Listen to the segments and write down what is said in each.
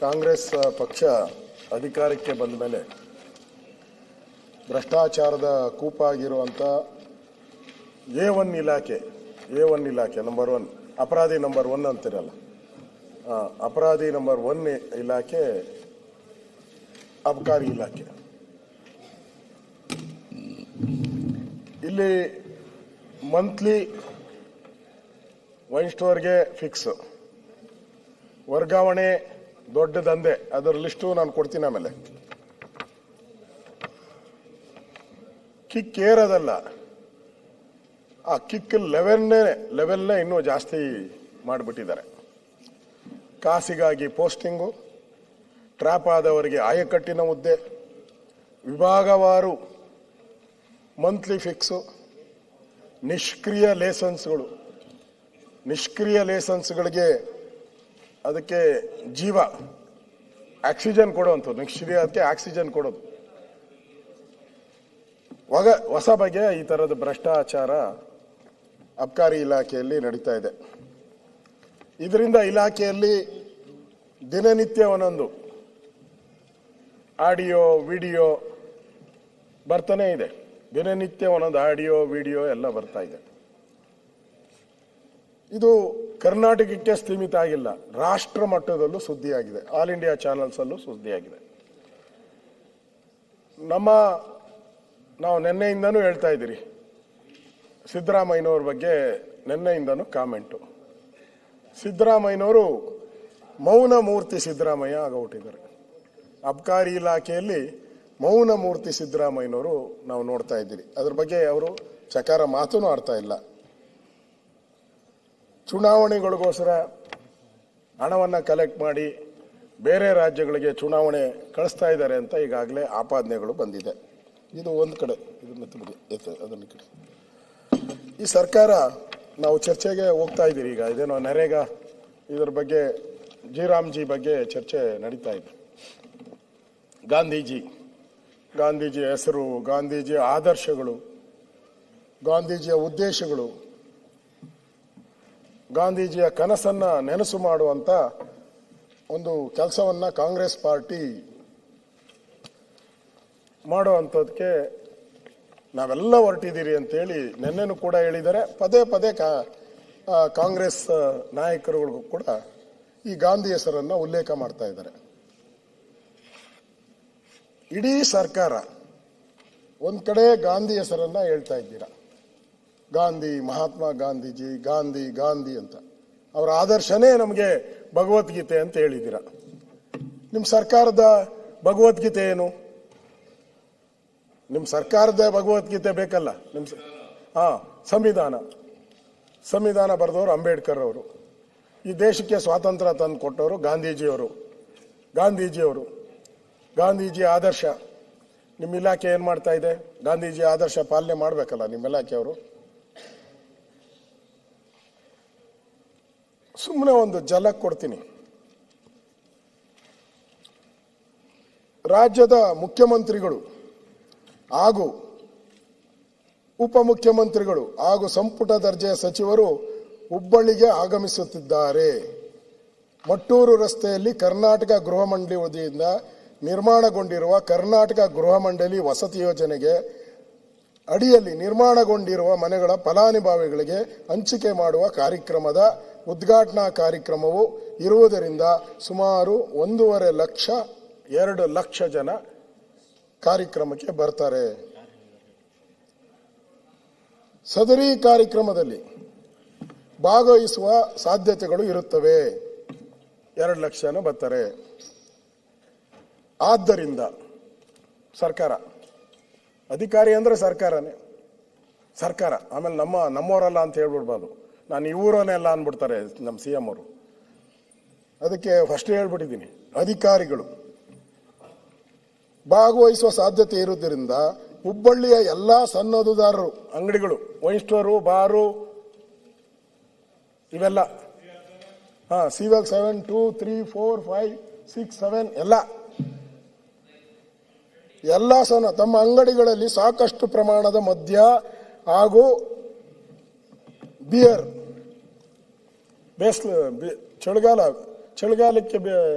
ಕಾಂಗ್ರೆಸ್ ಪಕ್ಷ ಅಧಿಕಾರಕ್ಕೆ ಬಂದ ಮೇಲೆ ಭ್ರಷ್ಟಾಚಾರದ ಕೂಪಾಗಿರುವಂಥ A1 ಇಲಾಖೆ ನಂಬರ್ 1 ಅಪರಾಧಿ ನಂಬರ್ 1 ಅಂತಿರಲ್ಲ, ಅಪರಾಧಿ ನಂಬರ್ 1 ಇಲಾಖೆ ಅಬಕಾರಿ ಇಲಾಖೆ. ಇಲ್ಲಿ ಮಂತ್ಲಿ ವೈನ್ ಸ್ಟೋರ್ಗೆ ಫಿಕ್ಸ್, ವರ್ಗಾವಣೆ ದೊಡ್ಡ ದಂಧೆ, ಅದರ ಲಿಸ್ಟು ನಾನು ಕೊಡ್ತೀನಿ. ಆಮೇಲೆ ಕಿಕ್ ಏರೋದಲ್ಲ, ಆ ಕಿಕ್ ಲೆವೆಲ್ನೇ ಇನ್ನೂ ಜಾಸ್ತಿ ಮಾಡಿಬಿಟ್ಟಿದ್ದಾರೆ. ಕಾಸಿಗಾಗಿ ಪೋಸ್ಟಿಂಗು, ಟ್ರ್ಯಾಪ್ ಆದವರಿಗೆ ಆಯಕಟ್ಟಿನ ಹುದ್ದೆ, ವಿಭಾಗವಾರು ಮಂತ್ಲಿ ಫಿಕ್ಸು, ನಿಷ್ಕ್ರಿಯ ಲೇಸನ್ಸ್ಗಳಿಗೆ ಅದಕ್ಕೆ ಜೀವ ಆಕ್ಸಿಜನ್ ಕೊಡುವಂಥದ್ದು, ನಿಷ್ಕ್ರಿಯಕ್ಕೆ ಆಕ್ಸಿಜನ್ ಕೊಡೋದು. ಹೊಸ ಬಗೆಯ ಈ ಥರದ ಭ್ರಷ್ಟಾಚಾರ ಅಬಕಾರಿ ಇಲಾಖೆಯಲ್ಲಿ ನಡೀತಾ ಇದೆ. ಇದರಿಂದ ಇಲಾಖೆಯಲ್ಲಿ ದಿನನಿತ್ಯ ಒಂದೊಂದು ಆಡಿಯೋ ವಿಡಿಯೋ ಬರ್ತಾನೆ ಇದೆ. ದಿನನಿತ್ಯ ಒಂದೊಂದು ಆಡಿಯೋ ವಿಡಿಯೋ ಎಲ್ಲ ಬರ್ತಾ ಇದೆ. ಇದು ಕರ್ನಾಟಕಕ್ಕೆ ಸೀಮಿತ ಆಗಿಲ್ಲ, ರಾಷ್ಟ್ರ ಮಟ್ಟದಲ್ಲೂ ಸುದ್ದಿಯಾಗಿದೆ. ಆಲ್ ಇಂಡಿಯಾ ಚಾನೆಲ್ಸ್ ಅಲ್ಲೂ ಸುದ್ದಿಯಾಗಿದೆ. ನಾವು ನಿನ್ನೆಯಿಂದನೂ ಹೇಳ್ತಾ ಇದ್ದೀರಿ, ಸಿದ್ದರಾಮಯ್ಯನವ್ರ ಬಗ್ಗೆ ನಿನ್ನೆಯಿಂದನೂ ಕಾಮೆಂಟು. ಸಿದ್ದರಾಮಯ್ಯನವರು ಮೌನ ಮೂರ್ತಿ ಸಿದ್ದರಾಮಯ್ಯ ಆಗೋಗ್ಬಿಟ್ಟಿದ್ದಾರೆ. ಅಬಕಾರಿ ಇಲಾಖೆಯಲ್ಲಿ ಮೌನ ಮೂರ್ತಿ ಸಿದ್ದರಾಮಯ್ಯನವರು ನಾವು ನೋಡ್ತಾ ಇದ್ದೀರಿ. ಅದ್ರ ಬಗ್ಗೆ ಅವರು ಚಕಾರ ಮಾತೂ ಆಡ್ತಾ ಇಲ್ಲ. ಚುನಾವಣೆಗಳಿಗೋಸ್ಕರ ಹಣವನ್ನು ಕಲೆಕ್ಟ್ ಮಾಡಿ ಬೇರೆ ರಾಜ್ಯಗಳಿಗೆ ಚುನಾವಣೆ ಕಳಿಸ್ತಾ ಇದ್ದಾರೆ ಅಂತ ಈಗಾಗಲೇ ಆಪಾದನೆಗಳು ಬಂದಿದೆ. ಇದು ಒಂದು ಕಡೆ, ಅದೊಂದು ಕಡೆ ಈ ಸರ್ಕಾರ ನಾವು ಚರ್ಚೆಗೆ ಹೋಗ್ತಾ ಇದ್ದೀರಿ. ಈಗ ಇದೇನೋ ನರೇಗಾ ಇದರ ಬಗ್ಗೆ ಜಿ ಬಗ್ಗೆ ಚರ್ಚೆ ನಡೀತಾ ಇದೆ. ಗಾಂಧೀಜಿ ಹೆಸರು, ಗಾಂಧೀಜಿಯ ಆದರ್ಶಗಳು, ಗಾಂಧೀಜಿಯ ಉದ್ದೇಶಗಳು, ಗಾಂಧೀಜಿಯ ಕನಸನ್ನ ನೆನಸು ಮಾಡುವಂತ ಒಂದು ಕೆಲಸವನ್ನ ಕಾಂಗ್ರೆಸ್ ಪಾರ್ಟಿ ಮಾಡುವಂಥದ್ದಕ್ಕೆ ನಾವೆಲ್ಲ ಹೊರಟಿದ್ದೀರಿ ಅಂತೇಳಿ ನಿನ್ನೆನೂ ಕೂಡ ಹೇಳಿದ್ದಾರೆ. ಪದೇ ಕಾಂಗ್ರೆಸ್ ನಾಯಕರುಗಳಿಗೂ ಕೂಡ ಈ ಗಾಂಧಿ ಹೆಸರನ್ನ ಉಲ್ಲೇಖ ಮಾಡ್ತಾ ಇದ್ದಾರೆ. ಇಡೀ ಸರ್ಕಾರ ಒಂದ್ ಕಡೆ ಗಾಂಧಿ ಹೆಸರನ್ನ ಹೇಳ್ತಾ ಇದ್ದೀರಾ. ಗಾಂಧಿ, ಮಹಾತ್ಮ ಗಾಂಧೀಜಿ, ಗಾಂಧಿ ಅಂತ ಅವರ ಆದರ್ಶನೇ ನಮಗೆ ಭಗವದ್ಗೀತೆ ಅಂತ ಹೇಳಿದ್ದೀರಾ. ನಿಮ್ಮ ಸರ್ಕಾರದ ಭಗವದ್ಗೀತೆ ಏನು? ನಿಮ್ಮ ಸರ್ಕಾರದ ಭಗವದ್ಗೀತೆ ಬೇಕಲ್ಲ. ಸಂವಿಧಾನ ಬರೆದವರು ಅಂಬೇಡ್ಕರ್ ಅವರು, ಈ ದೇಶಕ್ಕೆ ಸ್ವಾತಂತ್ರ್ಯ ತಂದು ಕೊಟ್ಟವರು ಗಾಂಧೀಜಿಯವರು. ಗಾಂಧೀಜಿಯ ಆದರ್ಶ ನಿಮ್ಮ ಇಲಾಖೆ ಏನ್ ಮಾಡ್ತಾ ಇದೆ? ಗಾಂಧೀಜಿ ಆದರ್ಶ ಪಾಲನೆ ಮಾಡಬೇಕಲ್ಲ ನಿಮ್ಮ ಇಲಾಖೆಯವರು. ಸುಮ್ಮನೆ ಒಂದು ಝಲಕ್ ಕೊಡ್ತೀನಿ. ರಾಜ್ಯದ ಮುಖ್ಯಮಂತ್ರಿಗಳು ಹಾಗೂ ಉಪಮುಖ್ಯಮಂತ್ರಿಗಳು ಹಾಗೂ ಸಂಪುಟ ದರ್ಜೆಯ ಸಚಿವರು ಹುಬ್ಬಳ್ಳಿಗೆ ಆಗಮಿಸುತ್ತಿದ್ದಾರೆ. ಮಟ್ಟೂರು ರಸ್ತೆಯಲ್ಲಿ ಕರ್ನಾಟಕ ಗೃಹ ಮಂಡಳಿ ವತಿಯಿಂದ ನಿರ್ಮಾಣಗೊಂಡಿರುವ ಕರ್ನಾಟಕ ಗೃಹ ಮಂಡಳಿ ವಸತಿ ಯೋಜನೆಗೆ ಅಡಿಯಲ್ಲಿ ನಿರ್ಮಾಣಗೊಂಡಿರುವ ಮನೆಗಳ ಫಲಾನುಭವಿಗಳಿಗೆ ಹಂಚಿಕೆ ಮಾಡುವ ಕಾರ್ಯಕ್ರಮದ ಉದ್ಘಾಟನಾ ಕಾರ್ಯಕ್ರಮವು ಇರುವುದರಿಂದ ಸುಮಾರು 1.5 ಲಕ್ಷ ಜನ ಕಾರ್ಯಕ್ರಮಕ್ಕೆ ಬರ್ತಾರೆ. ಸದರಿ ಕಾರ್ಯಕ್ರಮದಲ್ಲಿ ಭಾಗವಹಿಸುವ ಸಾಧ್ಯತೆಗಳು ಇರುತ್ತವೆ. 2 ಲಕ್ಷ ಜನ ಬರ್ತಾರೆ. ಆದ್ದರಿಂದ ಸರ್ಕಾರ, ಅಧಿಕಾರಿ ಅಂದ್ರೆ ಸರ್ಕಾರ, ಆಮೇಲೆ ನಮ್ಮವರಲ್ಲ ಅಂತ ಹೇಳ್ಬಿಡ್ಬಾರ್ದು. ನಾನು ಇವರನ್ನೇ ಎಲ್ಲ ಅಂದ್ಬಿಡ್ತಾರೆ ನಮ್ಮ CM ಅವರು. ಅದಕ್ಕೆ ಫಸ್ಟ್ ಹೇಳ್ಬಿಟ್ಟಿದ್ದೀನಿ, ಅಧಿಕಾರಿಗಳು ಭಾಗವಹಿಸುವ ಸಾಧ್ಯತೆ ಇರುವುದರಿಂದ ಹುಬ್ಬಳ್ಳಿಯ ಎಲ್ಲಾ ಸನ್ನದುದಾರರು, ಅಂಗಡಿಗಳು, ವೈನ್ ಸ್ಟೋರು, ಬಾರು, ಇವೆಲ್ಲ CVL 7, 2, 3, 4, 5, 6, 7 ಎಲ್ಲ ತಮ್ಮ ಅಂಗಡಿಗಳಲ್ಲಿ ಸಾಕಷ್ಟು ಪ್ರಮಾಣದ ಮದ್ಯ ಹಾಗೂ ಬಿಯರ್, ಚಳಿಗಾಲಕ್ಕೆ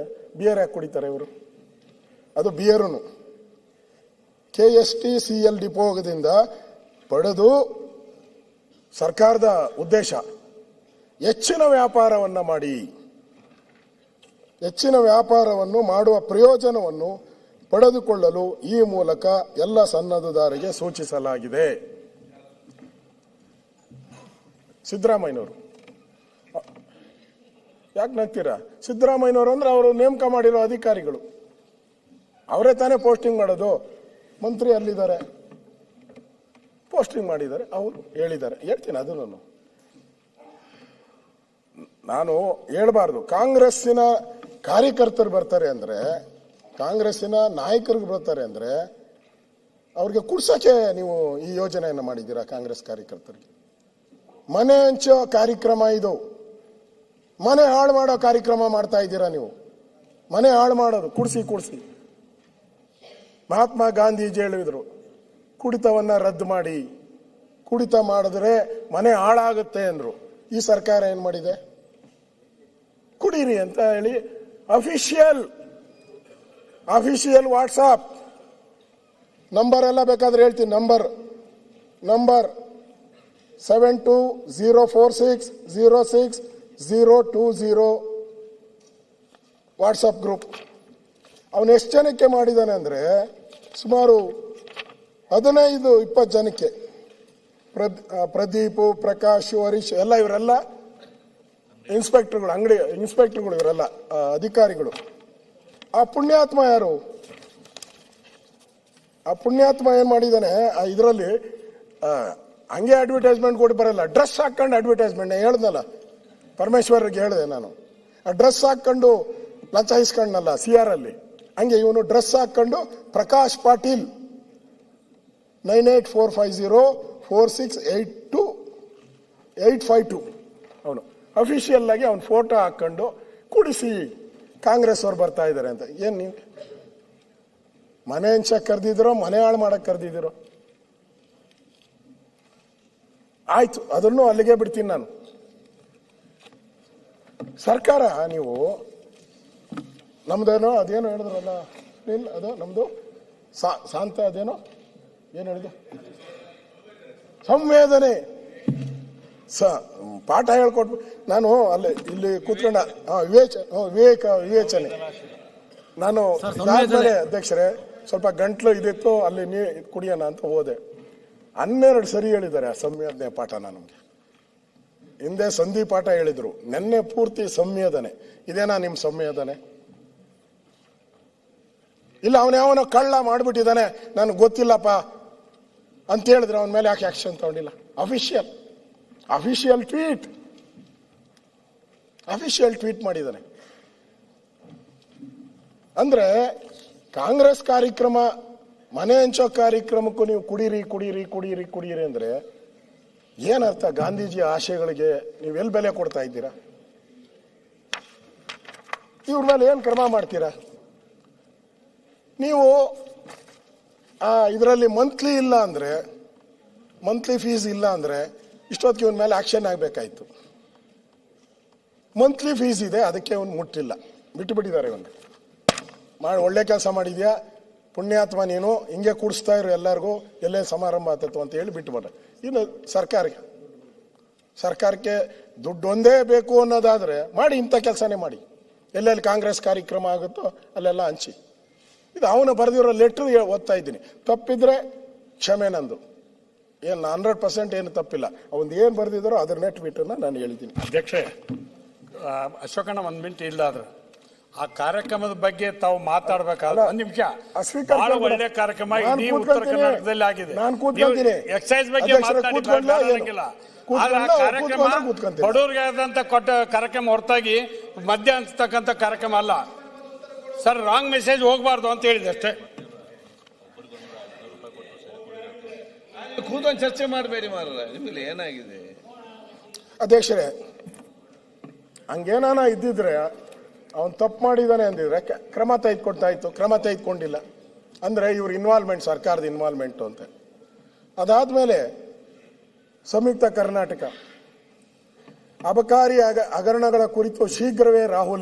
ಬಿಯರ್ ಯಾಕೆ ಕುಡಿತಾರೆ ಇವರು? ಅದು ಬಿಯರು KST CL ಡಿಪೋದಿಂದ ಪಡೆದು ಸರ್ಕಾರದ ಉದ್ದೇಶ ಹೆಚ್ಚಿನ ವ್ಯಾಪಾರವನ್ನು ಮಾಡಿ, ಹೆಚ್ಚಿನ ವ್ಯಾಪಾರವನ್ನು ಮಾಡುವ ಪ್ರಯೋಜನವನ್ನು ಪಡೆದುಕೊಳ್ಳಲು ಈ ಮೂಲಕ ಎಲ್ಲ ಸನ್ನದ್ಧದಾರರಿಗೆ ಸೂಚಿಸಲಾಗಿದೆ. ಸಿದ್ದರಾಮಯ್ಯನವರು ಯಾಕೆ ನಗ್ತೀರಾ? ಸಿದ್ದರಾಮಯ್ಯನವರು ಅಂದ್ರೆ ಅವರು ನೇಮಕ ಮಾಡಿರೋ ಅಧಿಕಾರಿಗಳು, ಅವರೇ ತಾನೇ ಪೋಸ್ಟಿಂಗ್ ಮಾಡೋದು. ಮಂತ್ರಿ ಅಲ್ಲಿದ್ದಾರೆ, ಪೋಸ್ಟಿಂಗ್ ಮಾಡಿದ್ದಾರೆ, ಅವರು ಹೇಳಿದ್ದಾರೆ. ಹೇಳ್ತೀನಿ ಅದನ್ನು ನಾನು ಹೇಳಬಾರ್ದು. ಕಾಂಗ್ರೆಸ್ಸಿನ ಕಾರ್ಯಕರ್ತರು ಬರ್ತಾರೆ ಅಂದ್ರೆ, ಕಾಂಗ್ರೆಸ್ಸಿನ ನಾಯಕರಿಗೆ ಬರ್ತಾರೆ ಅಂದ್ರೆ ಅವ್ರಿಗೆ ಕುಡ್ಸಕ್ಕೆ ನೀವು ಈ ಯೋಜನೆಯನ್ನು ಮಾಡಿದ್ದೀರಾ. ಕಾಂಗ್ರೆಸ್ ಕಾರ್ಯಕರ್ತರಿಗೆ ಮನೆ ಹಂಚೋ ಕಾರ್ಯಕ್ರಮ ಇದು, ಮನೆ ಹಾಳು ಮಾಡೋ ಕಾರ್ಯಕ್ರಮ ಮಾಡ್ತಾ ಇದ್ದೀರಾ ನೀವು. ಮನೆ ಹಾಳು ಮಾಡೋದು, ಕುಡಿಸಿ. ಮಹಾತ್ಮ ಗಾಂಧೀಜಿ ಹೇಳಿದ್ರು, ಕುಡಿತವನ್ನ ರದ್ದು ಮಾಡಿ, ಕುಡಿತ ಮಾಡಿದ್ರೆ ಮನೆ ಹಾಳಾಗುತ್ತೆ ಅಂದ್ರು. ಈ ಸರ್ಕಾರ ಏನ್ ಮಾಡಿದೆ? ಕುಡೀರಿ ಅಂತ ಹೇಳಿ ಅಫಿಷಿಯಲ್ ವಾಟ್ಸಾಪ್ ನಂಬರ್ ಎಲ್ಲ ಬೇಕಾದ್ರೆ ಹೇಳ್ತೀನಿ. Number 7204606020 WhatsApp group. ಅವನು ಎಷ್ಟು ಜನಕ್ಕೆ ಮಾಡಿದ್ದಾನೆ ಅಂದ್ರೆ ಸುಮಾರು 15-20 ಜನಕ್ಕೆ. ಪ್ರದೀಪ್, ಪ್ರಕಾಶ್, ಹರೀಶ್ ಎಲ್ಲ ಇವರೆಲ್ಲ ಇನ್ಸ್ಪೆಕ್ಟರ್ಗಳು, ಅಂಗಡಿ ಇನ್ಸ್ಪೆಕ್ಟರ್ಗಳು, ಇವರೆಲ್ಲ ಅಧಿಕಾರಿಗಳು. ಆ ಪುಣ್ಯಾತ್ಮ ಯಾರು? ಆ ಪುಣ್ಯಾತ್ಮ ಏನ್ ಮಾಡಿದ್ದಾನೆ ಇದರಲ್ಲಿ? ಹಂಗೆ ಅಡ್ವರ್ಟೈಸ್ಮೆಂಟ್ ಕೊಟ್ಟು ಬರಲ್ಲ, ಡ್ರೆಸ್ ಹಾಕೊಂಡು ಅಡ್ವರ್ಟೈಸ್ಮೆಂಟ್. ಹೇಳ್ದಲ್ಲ, ಪರಮೇಶ್ವರ್ಗೆ ಹೇಳಿದೆ ನಾನು, ಆ ಡ್ರೆಸ್ ಹಾಕೊಂಡು ಲಂಚ ಇಸ್ಕೊಂಡಲ್ಲ CR ಅಲ್ಲಿ, ಹಂಗೆ ಇವನು ಡ್ರೆಸ್ ಹಾಕೊಂಡು ಪ್ರಕಾಶ್ ಪಾಟೀಲ್ 984504682852 ಅವನು ಅಫಿಷಿಯಲ್ ಆಗಿ ಅವನ ಫೋಟೋ ಹಾಕೊಂಡು ಕುಡಿಸಿ ಕಾಂಗ್ರೆಸ್ ಅವ್ರು ಬರ್ತಾ ಇದ್ದಾರೆ ಅಂತ. ಏನ್ ನೀವು ಮನೆ ಹಂಚಕ್ ಕರೆದಿದ್ದೀರೋ, ಮನೆ ಹಾಳು ಮಾಡಕ್ ಕರೆದಿದ್ದೀರೋ? ಆಯ್ತು, ಅದನ್ನು ಅಲ್ಲಿಗೆ ಬಿಡ್ತೀನಿ ನಾನು. ಸರ್ಕಾರ ನೀವು ನಮ್ದೇನೋ ಅದೇನೋ ಹೇಳಿದ್ರಲ್ಲ, ಇಲ್ಲ ಅದು ನಮ್ದು ಶಾಂತ, ಅದೇನೋ ಏನು ಹೇಳಿದೆ, ಸಂವೇದನೆ ಪಾಠ ಹೇಳ್ಕೊಟ್ಬಿಟ್ಟು ನಾನು ಇಲ್ಲಿ ಕೂತ್ಕೊಂಡ ವಿವೇಚನೆ ನಾನು ಇದಾದ್ಮೇಲೆ ಅಧ್ಯಕ್ಷರೇ ಸ್ವಲ್ಪ ಗಂಟ್ಲು ಇದಿತ್ತು, ಅಲ್ಲಿ ಕುಡಿಯೋಣ ಅಂತ ಹೋದೆ. 12 ಸರಿ ಹೇಳಿದ್ದಾರೆ ಆ ಸಂವೇದನೆ ಪಾಠನ ನಮ್ಗೆ. ಹಿಂದೆ ಸಂಧಿ ಪಾಠ ಹೇಳಿದ್ರು, ನೆನ್ನೆ ಪೂರ್ತಿ ಸಂವೇದನೆ. ಇದೇನಾ ನಿಮ್ ಸಂವೇದನೆ? ಇಲ್ಲ ಅವನ ಕಳ್ಳ ಮಾಡ್ಬಿಟ್ಟಿದ್ದಾನೆ ನನಗೆ ಗೊತ್ತಿಲ್ಲಪ್ಪ ಅಂತ ಹೇಳಿದ್ರೆ ಅವನ ಮೇಲೆ ಯಾಕೆ ಆಕ್ಷನ್ ತಗೊಂಡಿಲ್ಲ? ಅಫಿಷಿಯಲ್ ಟ್ವೀಟ್ ಮಾಡಿದ್ದಾನೆ. ಅಂದ್ರೆ ಕಾಂಗ್ರೆಸ್ ಕಾರ್ಯಕ್ರಮ, ಮನೆ ಹಂಚೋ ಕಾರ್ಯಕ್ರಮಕ್ಕೂ ನೀವು ಕುಡೀರಿ ಅಂದ್ರೆ ಏನರ್ಥ? ಗಾಂಧೀಜಿ ಆಶಯಗಳಿಗೆ ನೀವೆಲ್ಲಿ ಬೆಲೆ ಕೊಡ್ತಾ ಇದ್ದೀರಾ? ಇವ್ರ ಮೇಲೆ ಏನ್ ಕ್ರಮ ಮಾಡ್ತೀರಾ ನೀವು? ಇದರಲ್ಲಿ ಮಂತ್ಲಿ ಫೀಸ್ ಇಲ್ಲ ಅಂದ್ರೆ ಇಷ್ಟೊತ್ತಿಗೆ ಇವನ ಮೇಲೆ ಆಕ್ಷನ್ ಆಗ್ಬೇಕಾಯ್ತು. ಮಂತ್ಲಿ ಫೀಸ್ ಇದೆ, ಅದಕ್ಕೆ ಅವನು ಮುಟ್ಟಿಲ್ಲ, ಬಿಟ್ಟು ಬಿಟ್ಟಿದ್ದಾರೆ. ಇವನು ಒಳ್ಳೆ ಕೆಲಸ ಮಾಡಿದ್ಯಾ ಪುಣ್ಯಾತ್ಮ, ನೀನು ಹಿಂಗೆ ಕೂಡಿಸ್ತಾ ಇರೋ ಎಲ್ಲರಿಗೂ, ಎಲ್ಲೇ ಸಮಾರಂಭ ಆತತ್ತು ಅಂತ ಹೇಳಿ ಬಿಟ್ಟು ಬರ. ಇನ್ನು ಸರ್ಕಾರಕ್ಕೆ ದುಡ್ಡು ಒಂದೇ ಬೇಕು ಅನ್ನೋದಾದ್ರೆ ಮಾಡಿ, ಇಂಥ ಕೆಲಸನೇ ಮಾಡಿ. ಎಲ್ಲೆಲ್ಲಿ ಕಾಂಗ್ರೆಸ್ ಕಾರ್ಯಕ್ರಮ ಆಗುತ್ತೋ ಅಲ್ಲೆಲ್ಲ ಹಂಚಿ. ಇದು ಅವನು ಬರೆದಿರೋ ಲೆಟ್ರ್ ಓದ್ತಾ ಇದ್ದೀನಿ. ತಪ್ಪಿದ್ರೆ ಕ್ಷಮೆ ನಂದು, ಏನು 100% ಏನು ತಪ್ಪಿಲ್ಲ. ಅವನು ಏನು ಬರೆದಿದ್ದಾರೋ ಅದ್ರ ಟ್ವೀಟನ್ನ ನಾನು ಹೇಳಿದ್ದೀನಿ. ಅಧ್ಯಕ್ಷೆ, ಅಶೋಕಣ್ಣ 1 ಮಿನಿಟ್ ಇಲ್ಲ ಆದ್ರೆ ಆ ಕಾರ್ಯಕ್ರಮದ ಬಗ್ಗೆ ತಾವು ಮಾತಾಡ್ಬೇಕಾದ್ರೆ 1 ನಿಮಿಷ. ಬಹಳ ಒಳ್ಳೆ ಕಾರ್ಯಕ್ರಮ ಇಡೀ ಉತ್ತರ ಕರ್ನಾಟಕದಲ್ಲಿ ಆಗಿದೆ. ಎಕ್ಸೈಸ್ ಬಗ್ಗೆ ಮಾತಾಡಿಲ್ಲ, ಆದ್ರೆ ಆ ಕಾರ್ಯಕ್ರಮ ಬಡವರಿಗೆ ಆದಂತ ಕೊಟ್ಟ ಕಾರ್ಯಕ್ರಮ ಹೊರತಾಗಿ ಮದ್ಯ ಹಂಚತಕ್ಕಂಥ ಕಾರ್ಯಕ್ರಮ ಅಲ್ಲ ಸರ್. ರಾಂಗ್ ಮೆಸೇಜ್ ಹೋಗಬಾರ್ದು ಅಂತ ಹೇಳಿದೆ ಅಷ್ಟೇ. ಕೂತ್ಕೊಂಡು ಚರ್ಚೆ ಮಾಡಬೇಡಿ ಮಾರ್ರೆ, ನಿಮ್ಮಲ್ಲಿ ಏನಾಗಿದೆ? ಅಧ್ಯಕ್ಷರೇ, ಹಂಗೇನಾನ ಇದ್ದಿದ್ರೆ ಅವನು ತಪ್ಪು ಮಾಡಿದ್ದಾನೆ ಅಂದಿದ್ರೆ ಕ್ರಮ ತೆಗೆದುಕೊಳ್ತಾ ಇತ್ತು. ಕ್ರಮ ತೆಗೆದುಕೊಂಡಿಲ್ಲ ಅಂದ್ರೆ ಇವ್ರ ಇನ್ವಾಲ್ವ್ಮೆಂಟ್, ಸರ್ಕಾರದ ಇನ್ವಾಲ್ವ್ಮೆಂಟ್ ಅಂತ. ಅದಾದ್ಮೇಲೆ ಸಂಯುಕ್ತ ಕರ್ನಾಟಕ ಅಬಕಾರಿ ಹಗರಣಗಳ ಕುರಿತು ಶೀಘ್ರವೇ ರಾಹುಲ್